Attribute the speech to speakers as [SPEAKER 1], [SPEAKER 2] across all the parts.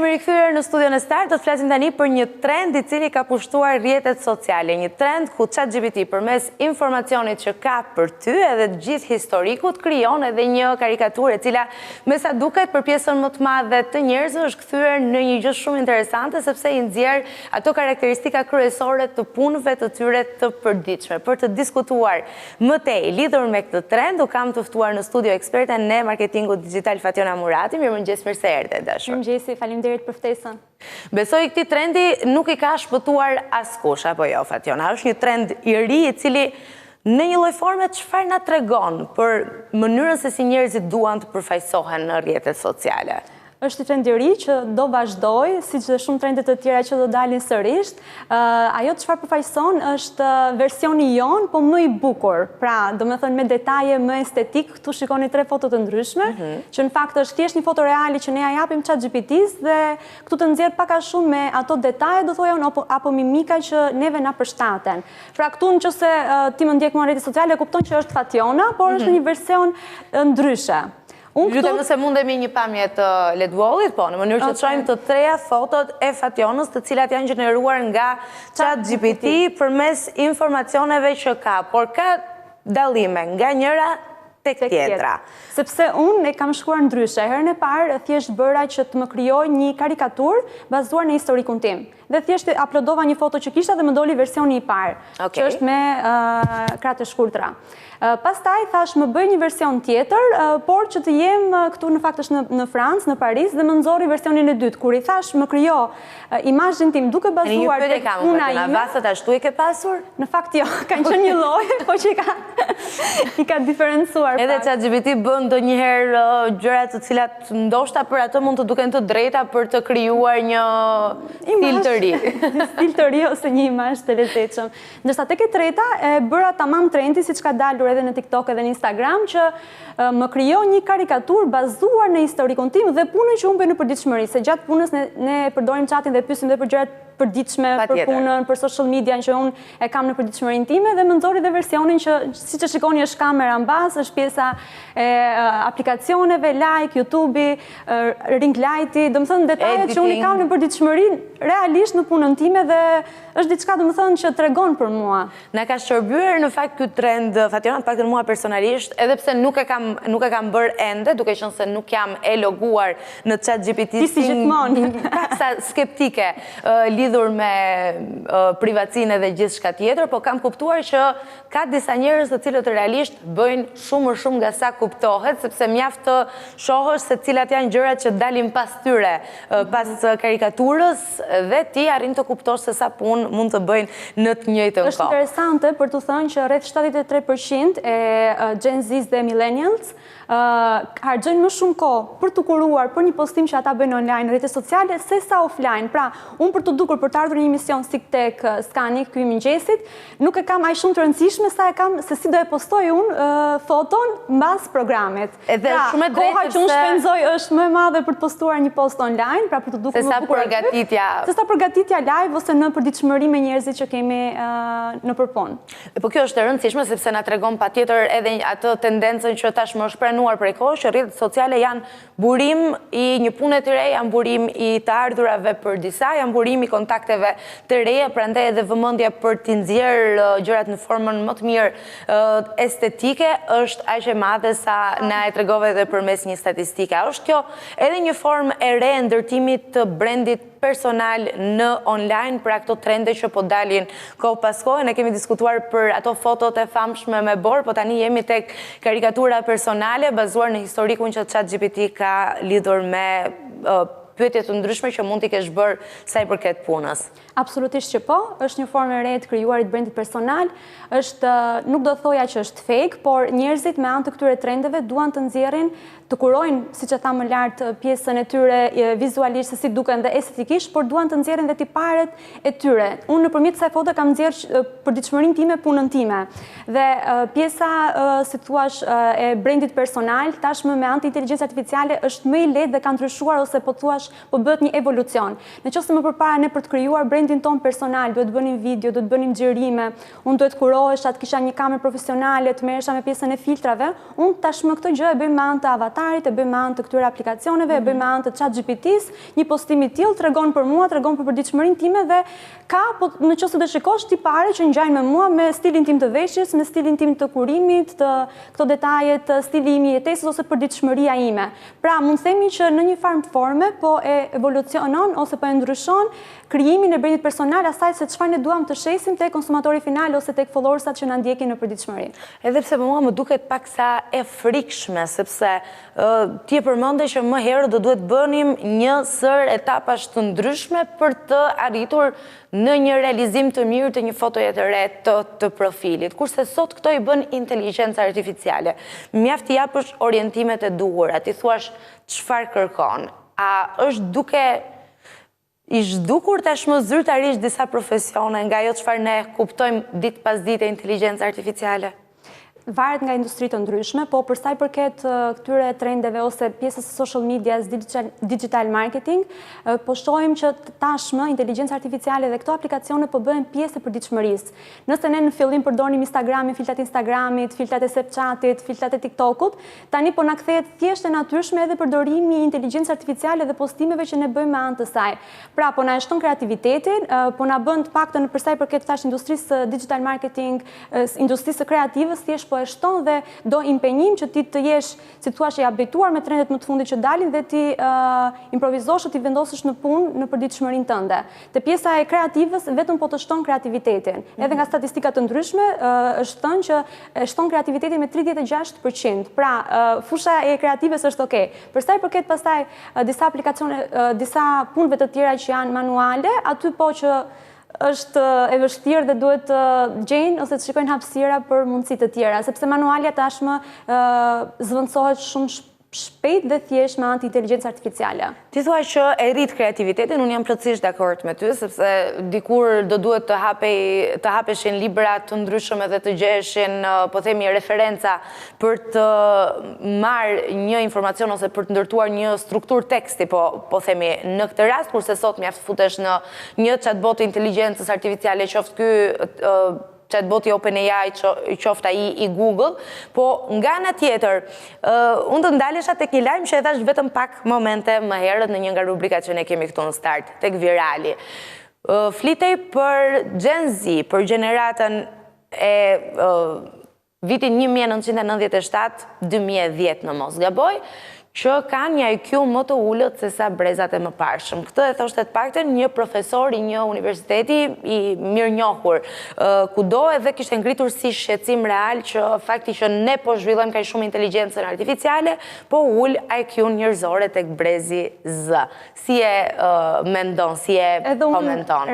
[SPEAKER 1] Jemi rikthyer në studion e Start, do të flasim tani për një trend I cili ka pushtuar rrjetet sociale, një trend ku ChatGPT përmes informacionit që ka për ty edhe të gjithë historikut krijon edhe një karikaturë e cila me sa duket për pjesën më të madhe të njerëzve është kthyer në një gjë shumë interesante sepse I nxjerr ato karakteristika kryesore të punëve të tyre të përditshme. Për të diskutuar më tej lidhur me këtë trend, u kam të ftuar në studio eksperten e marketingut digital Fationa Murati. Mirëmëngjes, mirë se erdhe dashur.
[SPEAKER 2] Mirëmëngjes, faleminderit për ftesën.
[SPEAKER 1] Besoj këtij trendi nuk I ka shpëtuar askush, apo jo, Fationa? Është një trend I ri I cili në një lloj forme çfarë na tregon për mënyrën se si njerëzit duan të përfaqësohen në rrjetet sociale?
[SPEAKER 2] Është trend I ri që do vazhdoj, siç dhe shumë trendet të tjera që do dalin sërish. Ajo çfarë përfaqëson është versioni jon, po më I bukur. Pra, domethënë me detaje më estetik. Këtu shikoni 3 foto të ndryshme, që në fakt është thjesht një foto reale që ne ja japim ChatGPT-s dhe këtu të nxjerr pak a shumë me ato detaje, do thoya unë, apo mimika që neve na përshtaten. Pra këtu nëse ti më ndjek në rrjetet sociale, kupton që është Fationa, por është një version ndryshe.
[SPEAKER 1] Lutem nëse mundemi një pamje të ledwallit, po, në mënyrë që të shohim të treja fotot e Fationës, të cilat janë gjeneruar nga ChatGPT përmes informacioneve që ka, por ka dallime nga njëra tek tjetra.
[SPEAKER 2] Sepse unë e kam shkruar ndryshe. Herën e parë thjesht bëra që të më krijoj një karikaturë bazuar në historikun tim. Dhe thjesht uploadova një foto që kisha dhe më doli versioni I parë, që është me krah të shkurtra. Pastaj thash më bëj një version tjetër, por që të jem këtu në fakt është në Francë, në Paris, dhe më nxorri versionin e dytë. Kur I thash më krijo imazhin tim duke bazuar tek puna ime.
[SPEAKER 1] Vasat ashtu I ke pasur?
[SPEAKER 2] Në fakt jo, kanë qenë një lloj, po që I ka diferencuar.
[SPEAKER 1] Edhe ChatGPT bën ndonjëherë gjëra të cilat ndoshta për atë mund të duken të drejta për të krijuar një stil të ri.
[SPEAKER 2] Stil të ri ose një imazh të lezetshëm. Ndërsa tek e treta e bëra tamam trendi siç ka dalur edhe në TikTok edhe në Instagram, që më krijon një karikaturë bazuar në historikun tim dhe punën që unë bëj në përditshmëri. Se gjatë punës ne përdorim chatin dhe pyesim dhe për gjërat përditshme, për punën, për social media që unë e kam në përditshmërinë time dhe më nxori dhe versionin që siç e shikoni është kamera mbas, është pjesa e aplikacioneve, like, YouTube-i, ring light-i, domethënë detajet që unë I kam në përditshmëri realisht në punën time dhe është diçka domethënë që tregon për mua.
[SPEAKER 1] Na ka shërbyer në fakt ky trend, Fationa, paktën mua personalisht, edhe pse nuk e kam bërë ende, duke qenë se nuk jam e loguar në ChatGPT
[SPEAKER 2] si gjithmonë,
[SPEAKER 1] sa skeptike lidhur me privatësinë dhe gjithçka tjetër, po kam kuptuar që ka disa njerëz të cilët realisht bëjnë shumë më shumë nga sa kuptohet, sepse mjaft të shohësh se cilat janë gjërat që dalin pas tyre, pas karikaturës dhe ti arrin të kuptosh se sa punë mund të bëjnë në të njëjtën kohë.
[SPEAKER 2] Është interesante për të thënë që rreth 73% e Gen Z dhe Millennials harxojnë më shumë kohë për të kuruar për një postim që ata bëjnë online në rrjetet sociale se sa offline. Pra, unë për të dukur për të ardhur në një emision si tek Skani këtu I mëngjesit, nuk e kam aq shumë të rëndësishme sa e kam se si do e postoj unë foton mbas programit.
[SPEAKER 1] Edhe shumë e drejtë
[SPEAKER 2] koha që unë shpenzoj është më e madhe për të postuar një post online, pra për të dukur më bukur. Se sa përgatitja live ose në përditshmëri me njerëzit që kemi në përpunë.
[SPEAKER 1] Po kjo është e rëndësishme sepse na tregon patjetër edhe atë tendencën që tashmë është pranuar prej kohësh që rrjetet sociale janë burim I një pune të re, janë burim I të ardhurave për disa, janë burim I kontakteve të reja, prandaj edhe vëmendja për të nxjerrë gjërat në formën më të mirë estetike është aq e madhe sa na e tregove edhe përmes një statistike. Është kjo edhe një formë e re ndërtimit të brandit personal në online për ato trende që po dalin kohë pas kohë. Ne kemi diskutuar për ato fotot e famshme me bor, po tani jemi tek karikatura personale bazuar në historikun që ChatGPT ka lidhur me pyetje të ndryshme që mund t'i kesh bërë sa I përket punës.
[SPEAKER 2] Absolutisht që po, është një formë e re të krijuarit brandit personal, nuk do thoja që është fake, por njerëzit me anë të këtyre trendeve duan të nxjerrin, të kurojnë, siç e tham më lart, pjesën e tyre vizualisht se si duken dhe estetikisht, por duan të nxjerrin dhe tiparet e tyre. Unë nëpërmjet kësaj foto kam nxjerrë përditshmërinë time, punën time. Dhe pjesa, si thua, e brandit personal, tashmë me anë të inteligjencës artificiale është më I lehtë dhe ka ndryshuar ose po thuash po bëhet një evolucion. Në qoftë se më përpara ne për të krijuar brandin ton personal, duhet bënim video, duhet bënim xhirime, unë duhet kurohesha, të kisha një kamerë profesionale, të merresha me pjesën e filtrave, unë tashmë këtë gjë e bëj me anë të avatarit, e bëj me anë të këtyre aplikacioneve, e bëj me anë të ChatGPT-s, një postim i tillë tregon për mua, tregon për përditshmërinë time dhe ka, po në qoftë se do shikosh tipare që ngjajnë me mua, me stilin tim të veshjes, me stilin tim të kurimit, të këto detajet, stili im i jetesës ose përditshmëria ime. Pra, mund të themi që në një farë forme po e evolucionon ose po e ndryshon krijimin e brandit personal asaj se çfarë ne duam të shesim tek konsumatori final ose tek followersat që na ndjekin në përditshmëri.
[SPEAKER 1] Edhe pse për mua më duket paksa e frikshme, sepse ti e përmende që më herët do duhet bënim një sër etapash të ndryshme për të arritur në një realizim të mirë të një fotoje të re të profilit, kurse sot këto i bën inteligjenca artificiale. Mjaft i japësh orientimet e duhura, ti thuash çfarë kërkon. A është duke i zhdukur tashmë zyrtarisht disa profesione nga ajo çfarë ne kuptojmë ditë pas dite inteligjencë artificiale?
[SPEAKER 2] Varet nga industri të ndryshme, po për sa i përket këtyre trendeve ose pjesës së social medias, digital marketing, po shohim që tashmë inteligjenca artificiale dhe këto aplikacione po bëhen pjesë e përditshmërisë. Nëse ne në fillim përdorim Instagramin, filtrat e Instagramit, filtrat e Snapchatit, filtrat e TikTokut, tani po na kthehet thjesht e natyrshme edhe përdorimi i inteligjencës artificiale dhe postimeve që ne bëjmë me anë të saj. Pra, po na e shton kreativitetin, po na bën të paktën për sa i përket tash industrisë digital marketing, industrisë kreative, thjesht po e shton dhe do impenjim që ti të jesh, si thua, i updateuar me trendet më të fundit që dalin dhe ti improvizosh o ti vendosësh në punë në përditshmërinë tënde. Te pjesa e kreativës vetëm po të shton kreativitetin. Edhe nga statistika të ndryshme është thënë që shton kreativitetin me 36%. Pra, fusha e kreatives është okay. Për sa i përket pastaj disa aplikacione, disa punëve të tjera që janë manuale, aty po që është e vështirë dhe duhet të gjejnë ose të shikojnë hapësira për mundësi të tjera, sepse manualja tashmë zvendësohet shumë shpejt dhe thjesht me anë të inteligjencës artificiale.
[SPEAKER 1] Ti thua që e rrit kreativitetin, unë jam plotësisht dakord me ty, sepse dikur do duhet të hapeshin libra të ndryshëm edhe të gjeheshin, po themi, referenca për të marrë një informacion ose për të ndërtuar një struktur teksti, po themi, në këtë rast, kurse sot mjaft futesh në një chatbot inteligjencës artificiale, qoftë ky chatboti OpenAI, qofta i Google, po nga ana tjetër, unë të ndalesha tek një lajm që e thash vetëm pak momente më herët në një nga rubrikat që ne kemi këtu në Start, tek Virali. Flitej për Gen Z, për gjeneratën e vitin 1997-2010 në mos gaboj, që kanë një IQ më të ullët se sa brezat e më parshëm. Këtë e thoshte të paktën një profesor i një universiteti i mirë njohur, kudo edhe kishte ngritur si shqetësim real që fakti që ne po zhvillojmë kaq shumë inteligjencën artificiale, po ull IQ njerëzore tek brezi Z. Si e mendon, si e komenton?
[SPEAKER 2] Edhe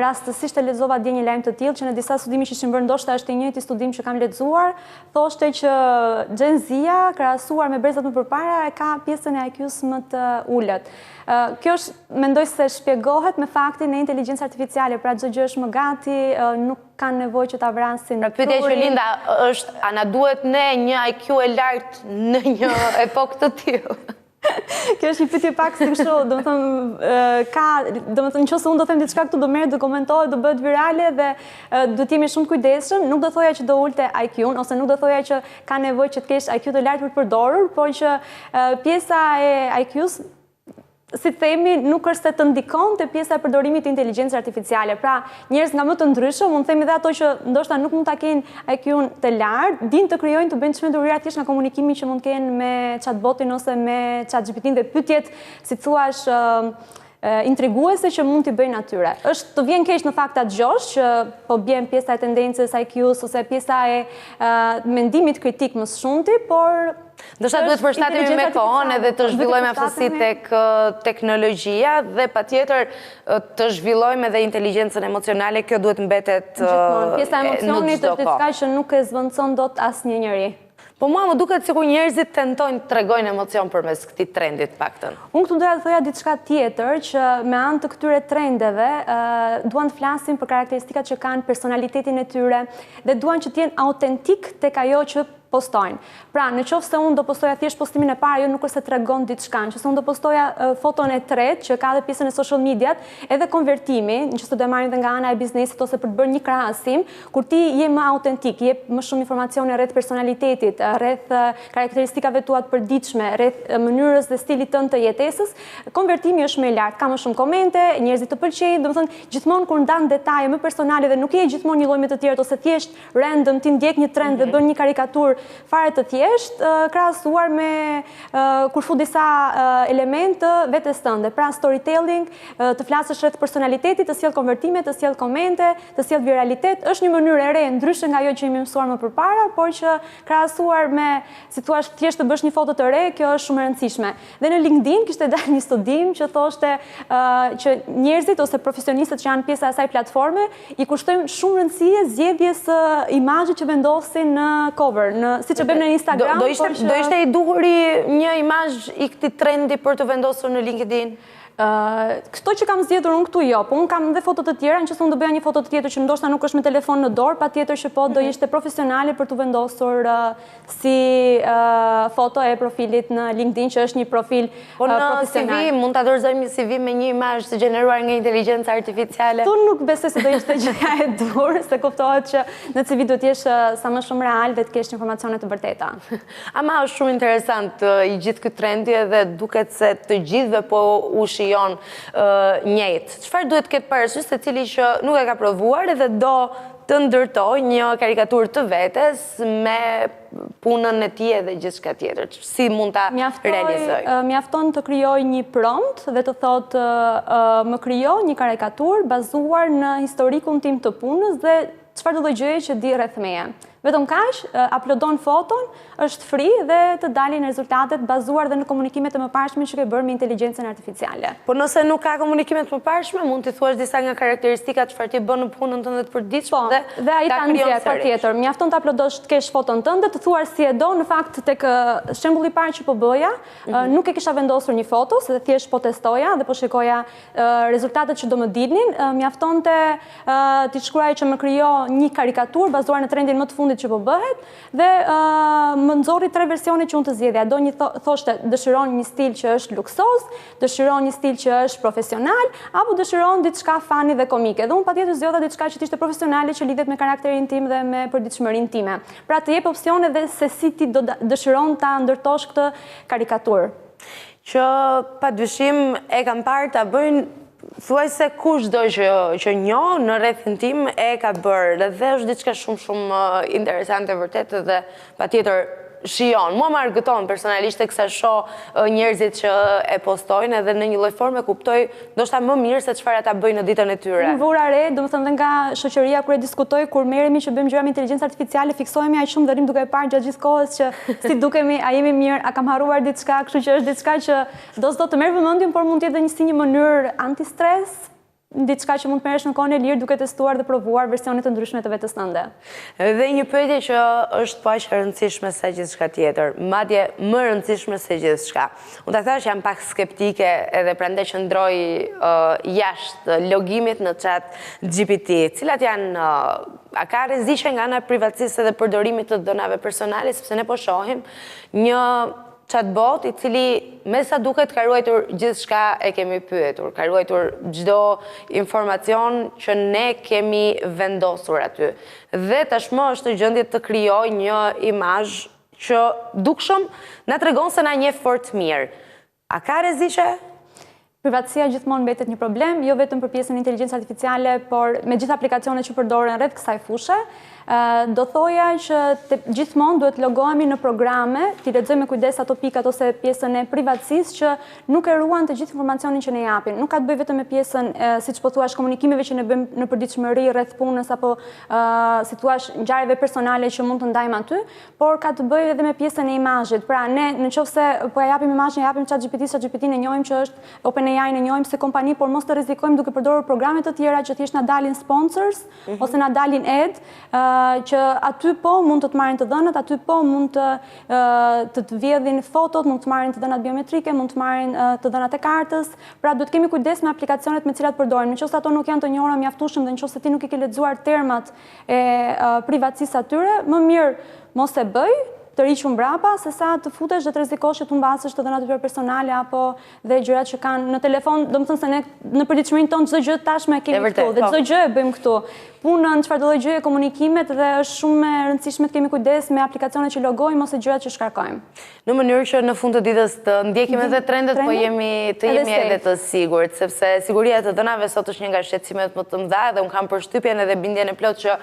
[SPEAKER 2] unë rastësisht e lexova dje një lajm të tillë që në disa studime që ishin bërë, ndoshta është i njëjti studim që kam lexuar, thoshte që Gen Z-ja krahasuar me brezat më përpara e ka pjesën e IQ-s më të ullët. Kjo është, mendoj se shpjegohet me faktin e inteligjencës artificiale, pra çdo gjë është më gati, nuk kanë nevojë që ta vrasin.
[SPEAKER 1] Pra pyetja që Linda është, a na duhet ne një IQ e lartë në një epokë të tillë?
[SPEAKER 2] Kjo është një pyetje pak si kështu, nëse unë do them diçka këtu do merret, do komentohet, do bëhet virale dhe do të jemi shumë kujdesshëm, nuk do thoja që do ulte IQ-n ose nuk do thoja që ka nevojë që të kesh IQ të lartë për të përdorur, por që pjesa e IQ-s, si themi, nuk është se të ndikon te pjesa e përdorimit të inteligjencës artificiale. Pra, njerëz nga më të ndryshëm, mund të themi dhe ato që ndoshta nuk mund ta kenë IQ-n të lartë, dinë të krijojnë të bëjnë çmendurira thjesht nga komunikimi që mund të kenë me chatbotin ose me ChatGPT-n dhe pyetjet, si thuash, intriguese që mund t'i bëjnë atyre. Është të vjen keq në fakt atë gjosh që po bjen pjesa e tendencës IQ-s ose pjesa e mendimit kritik më së shumti, por
[SPEAKER 1] ndoshta duhet përshtatemi me kohën edhe të zhvillojmë aftësi tek teknologjia dhe patjetër të zhvillojmë edhe inteligjencën emocionale, kjo duhet mbetet në çdo kohë.
[SPEAKER 2] Pjesa e emocionit është diçka që nuk e zvendçon dot asnjë njeri.
[SPEAKER 1] Po mua më duket sikur njerëzit tentojnë të tregojnë emocion përmes këtij trendi të paktën.
[SPEAKER 2] Unë këtu doja të thoja diçka tjetër që me anë të këtyre trendeve duan të flasin për karakteristikat që kanë, personalitetin e tyre dhe duan që të jenë autentik tek ajo që postojnë. Pra, në qoftë se unë do postoja thjesht postimin e parë, jo nuk është se tregon diçka, nëse unë do postoja foton e tretë, që ka dhe pjesën e social mediat, edhe konvertimi, nëse do e marrim edhe nga ana e biznesit ose për të bërë një krahasim, kur ti je më autentik, je më shumë informacione rreth personalitetit, rreth karakteristikave tua të përditshme, rreth mënyrës dhe stilit tënd të jetesës, konvertimi është më i lartë, ka më shumë komente, njerëzit të pëlqejnë, domethënë gjithmonë kur ndan detaje më personale dhe nuk je gjithmonë një lloj me të tjerët ose thjesht random ti ndjek një trend dhe bën një karikaturë fare të thjesht, krahasuar me kur fut disa elemente vetes tënde. Pra storytelling, të flasësh rreth personalitetit, të sjell konvertime, të sjell komente, të sjell viralitet, është një mënyrë e re, ndryshe nga ajo që jemi mësuar më përpara, por që krahasuar me si thua thjesht të bësh një foto të re, kjo është shumë e rëndësishme. Dhe në LinkedIn kishte dalë një studim që thoshte që njerëzit ose profesionistët që janë pjesë e asaj platforme i kushtojnë shumë rëndësie zgjedhjes imazhit që vendosin në cover, siç e bëjmë në Instagram.
[SPEAKER 1] Do ishte i duhuri një imazh i këtij trendi për të vendosur në LinkedIn?
[SPEAKER 2] Këto që kam zgjedhur unë këtu jo, po unë kam dhe foto të tjera, nëse unë do bëja një foto të tjetër që ndoshta nuk është me telefon në dorë, patjetër që po do ishte profesionale për të vendosur si foto e profilit në LinkedIn, që është një profil profesional.
[SPEAKER 1] Po në CV mund ta dorëzojmë një CV me një imazh të gjeneruar nga inteligjenca artificiale?
[SPEAKER 2] Tu nuk besoj se do ishte gjëja e dur, se kuptohet që në CV duhet të jesh sa më shumë real dhe të kesh informacione të vërteta.
[SPEAKER 1] Ama është shumë interesant i gjithë ky trendi dhe duket se të gjithëve po njëjtë. Çfarë duhet ketë parasysh se cili që nuk e ka provuar edhe do të ndërtoj një karikaturë të vetes me punën e tij edhe gjithçka tjetër. Si mund ta realizoj?
[SPEAKER 2] Mjafton të krijoj një prompt dhe të thotë më krijo një karikaturë bazuar në historikun tim të punës dhe çfarë do lloj gjëje që di rreth meje. Vetëm kaq, uploadon foton, është free dhe të dalin rezultatet bazuar dhe në komunikimet e mëparshme që ke bërë me inteligjencën artificiale.
[SPEAKER 1] Po nëse nuk ka komunikimet mëparshme, mund t'i thuash disa nga karakteristikat çfarë ti bën në punën tënde të përditshme
[SPEAKER 2] dhe ai ta nxjerr patjetër. Mjafton ta uploadosh të kesh foton tënde, të thuar si e do, në fakt tek shembulli i parë që po bëja, nuk e kisha vendosur një foto, se thjesht po testoja dhe po shikoja rezultatet që do më dilnin, mjaftonte ti shkruaj që më krijo një karikaturë bazuar në trendin më të fundit që po bëhet dhe më nxorri 3 versione që unë të zgjedhja. Do një thoshte dëshiron një stil që është luksoz, dëshiron një stil që është profesional, apo dëshiron diçka fani dhe komike. Dhe unë patjetër zgjodha diçka që ishte profesionale, që lidhet me karakterin tim dhe me përditshmërinë time. Pra të jep opsione dhe se si ti do dëshiron ta ndërtosh këtë karikaturë.
[SPEAKER 1] Që padyshim e kam parë ta bëjnë thuaj se kushdo që njoh në rrethin tim e ka bërë dhe është diçka shumë interesante vërtet dhe patjetër shijon. Mua më argëton personalisht teksa shoh njerëzit që e postojnë edhe në një lloj forme kuptoj ndoshta më mirë se çfarë ata bëjnë në ditën e tyre.
[SPEAKER 2] Unë vura re, domethënë dhe nga shoqëria kur e diskutoj, kur merremi që bëjmë gjëra me inteligjencë artificiale, fiksohemi aq shumë dhe rrim duke e parë gjatë gjithë kohës që si dukemi, a jemi mirë, a kam harruar diçka, kështu që është diçka që do të merr vëmendjen, por mund të jetë edhe një mënyrë anti-stres, diçka që mund të merresh në kohën e lirë duke testuar dhe provuar versione të ndryshme të vetes tënde.
[SPEAKER 1] Dhe një pyetje që është po aq e rëndësishme sa gjithçka tjetër, madje më e rëndësishme se gjithçka. Unë ta thash jam pak skeptike edhe prandaj qëndroj jashtë logimit në chat GPT, cilat janë a ka rreziqe nga ana e privatësisë dhe përdorimit të dhënave personale, sepse ne po shohim një chatbot i cili me sa duket ka ruajtur gjithçka e kemi pyetur, ka ruajtur çdo informacion që ne kemi vendosur aty. Dhe tashmë është në gjendje të krijojë një imazh që dukshëm na tregon se na njeh fort mirë. A ka rreziqe?
[SPEAKER 2] Privatësia gjithmonë mbetet një problem, jo vetëm për pjesën e inteligjencës artificiale, por me gjithë aplikacionet që përdoren rreth kësaj fushë. Do thoja që gjithmonë duhet logohemi në programe, t'i lexojmë me kujdes ato pikat ose pjesën e privatësisë që nuk e ruan të gjithë informacionin që ne japin. Nuk ka të bëjë vetëm me pjesën, siç po thuash, komunikimeve që ne bëjmë në përditshmëri rreth punës apo si thua ngjarjeve personale që mund të ndajmë aty, por ka të bëjë edhe me pjesën e imazhit. Pra ne nëse po ja japim imazhin, ja japim ChatGPT-n e njohim që është OpenAI, ne njohim se kompani, por mos të rrezikojmë duke përdorur programe të tjera që thjesht na dalin sponsors ose na dalin ad, që aty po mund të marrin të dhënat, aty po mund të vjedhin fotot, mund të marrin të dhënat biometrike, mund të marrin të dhënat e kartës. Pra duhet kemi kujdes me aplikacionet me cilat përdorim. Nëse ato nuk janë të njohura mjaftueshëm dhe nëse ti nuk i ke lexuar termat e privatësisë atyre, më mirë mos e bëj, të riqur mbrapa, se sa të futesh dhe të rrezikosh që të mbasësh të dhënat tuaja personale apo dhe gjërat që kanë në telefon, domethënë se ne në përditshmërinë tonë çdo gjë tashmë e kemi këtu dhe çdo gjë e bëjmë këtu. Punën, çfarëdo lloj gjëje, komunikimet dhe është shumë e rëndësishme të kemi kujdes me aplikacionet që logojmë ose gjërat që shkarkojmë.
[SPEAKER 1] Në mënyrë që në fund të ditës të ndjekim edhe trendet, po jemi edhe të sigurt, sepse siguria e të dhënave sot është një nga shqetësimet më të mëdha dhe unë kam përshtypjen edhe bindjen e plot që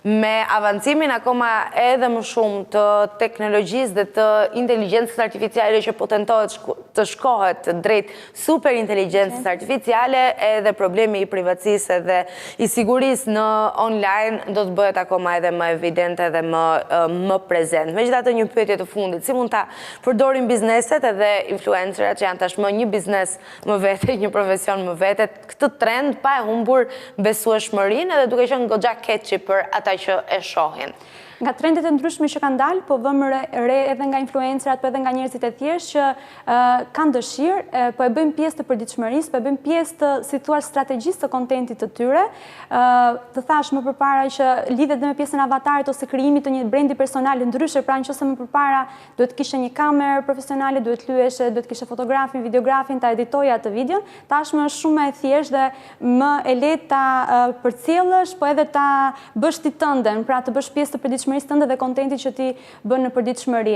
[SPEAKER 1] me avancimin akoma edhe më shumë të teknologjisë dhe të inteligjencës artificiale që po tentohet të shkohet drejt superinteligjencës artificiale, edhe problemi i privatësisë dhe i sigurisë në online do të bëhet akoma edhe më evident edhe më prezent. Megjithatë, një pyetje të fundit, si mund ta përdorin bizneset edhe influencerat që janë tashmë një biznes më vete, një profesion më vete, këtë trend pa e humbur besueshmërinë edhe duke qenë goxha catchy për ata që e shohin?
[SPEAKER 2] Nga trendet e ndryshme që kanë dalë, po vëmë re edhe nga influencerat, po edhe nga njerëzit e thjeshtë që kanë dëshirë, po e bëjmë pjesë të përditshmërisë, po e bëjmë pjesë të, si thua, strategjisë të kontentit të tyre. Të thash më përpara që lidhet dhe me pjesën avatarit ose krijimit të një brendi personal ndryshe, pra nëse më përpara duhet kishe një kamerë profesionale, duhet lyeshe, duhet kishe fotografin, videografin, ta editoja atë videon, tashmë është shumë e thjeshtë dhe më e lehtë ta përcjellësh, po edhe ta bësh ti tënden, pra të bësh pjesë të përditshmërisë tënde dhe kontentit që ti bën në përditshmëri.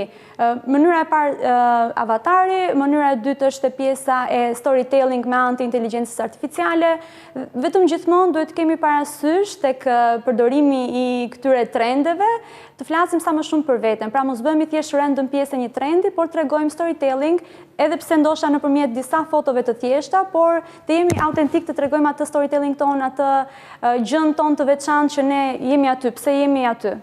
[SPEAKER 2] Mënyra e parë avatari, mënyra e dytë është pjesa e storytelling me anë të inteligjencës artificiale. Vetëm gjithmonë duhet kemi parasysh tek përdorimi i këtyre trendeve, të flasim sa më shumë për veten. Pra mos bëhemi thjesht random pjesë e një trendi, por tregojmë storytelling, edhe pse ndoshta nëpërmjet disa fotove të thjeshta, por të jemi autentik të tregojmë atë storytelling ton, atë gjën ton të veçantë që ne jemi aty, pse jemi aty.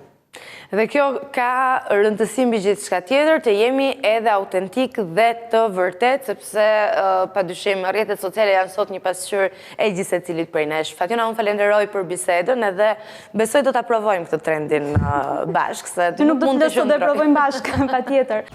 [SPEAKER 1] Dhe kjo ka rëndësi mbi gjithçka tjetër, të jemi edhe autentik dhe të vërtet, sepse padyshim rrjetet sociale janë sot një pasqyrë e gjithsecilit prej nesh. Fatjona, unë falenderoj për bisedën edhe besoj do ta provojmë këtë trendin bashkë, se
[SPEAKER 2] nuk do të provojmë bashkë, patjetër.